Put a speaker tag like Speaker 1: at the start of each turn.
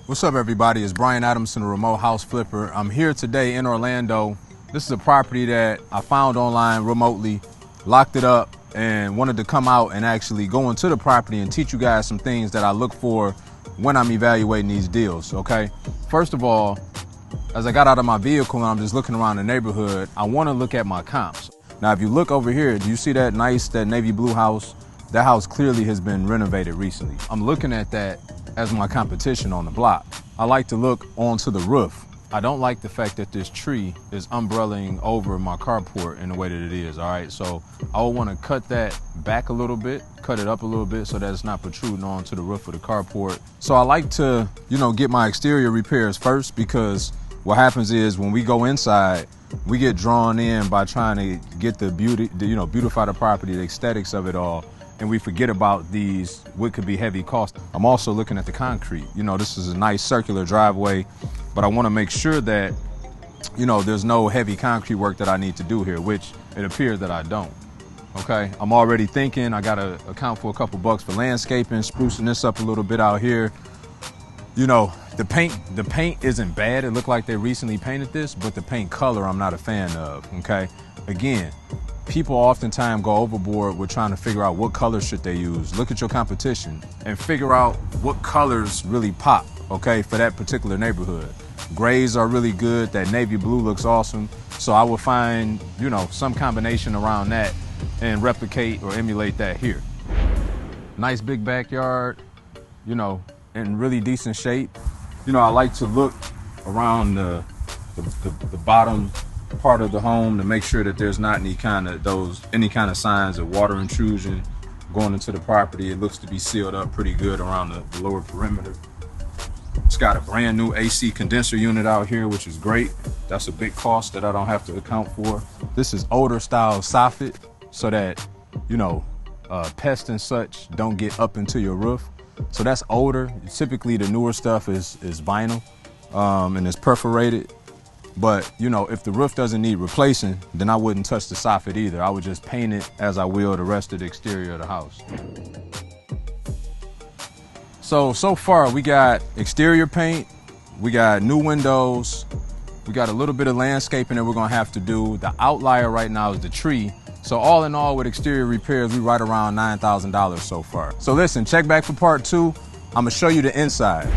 Speaker 1: What's up, everybody? It's Brian Adamson, a remote house flipper. I'm here today in Orlando. This is a property that I found online remotely, locked it up, and wanted to come out and actually go into the property and teach you guys some things that I look for when I'm evaluating these deals, okay? First of all, as I got out of my vehicle and I'm just looking around the neighborhood, I want to look at my comps. Now, if you look over here, do you see that navy blue house? That house clearly has been renovated recently. I'm looking at that as my competition on the block. I like to look onto the roof. I don't like the fact that this tree is umbrellaing over my carport in the way that it is, all right? So I would want to cut that back a little bit, cut it up a little bit so that it's not protruding onto the roof of the carport. So I like to, get my exterior repairs first, because what happens is when we go inside, we get drawn in by trying to get the beauty, beautify the property, the aesthetics of it all, and we forget about these, what could be heavy costs. I'm also looking at the concrete. This is a nice circular driveway, but I want to make sure that, there's no heavy concrete work that I need to do here, which it appears that I don't. Okay, I'm already thinking I gotta account for a couple bucks for landscaping, sprucing this up a little bit out here. The paint isn't bad. It looked like they recently painted this, but the paint color I'm not a fan of, okay? Again, people oftentimes go overboard with trying to figure out what colors should they use. Look at your competition and figure out what colors really pop, okay, for that particular neighborhood. Grays are really good. That navy blue looks awesome. So I will find, some combination around that and replicate or emulate that here. Nice big backyard, in really decent shape. I like to look around the bottom part of the home to make sure that there's not any kind of signs of water intrusion going into the property. It looks to be sealed up pretty good around the lower perimeter. It's got a brand new AC condenser unit out here, which is great. That's a big cost that I don't have to account for. This is older style soffit, so that pests and such don't get up into your roof. So that's older. Typically the newer stuff is vinyl and it's perforated. But, if the roof doesn't need replacing, then I wouldn't touch the soffit either. I would just paint it as I will the rest of the exterior of the house. So far we got exterior paint, we got new windows, we got a little bit of landscaping that we're gonna have to do. The outlier right now is the tree. So all in all, with exterior repairs, we right around $9,000 so far. So listen, check back for part 2. I'm gonna show you the inside.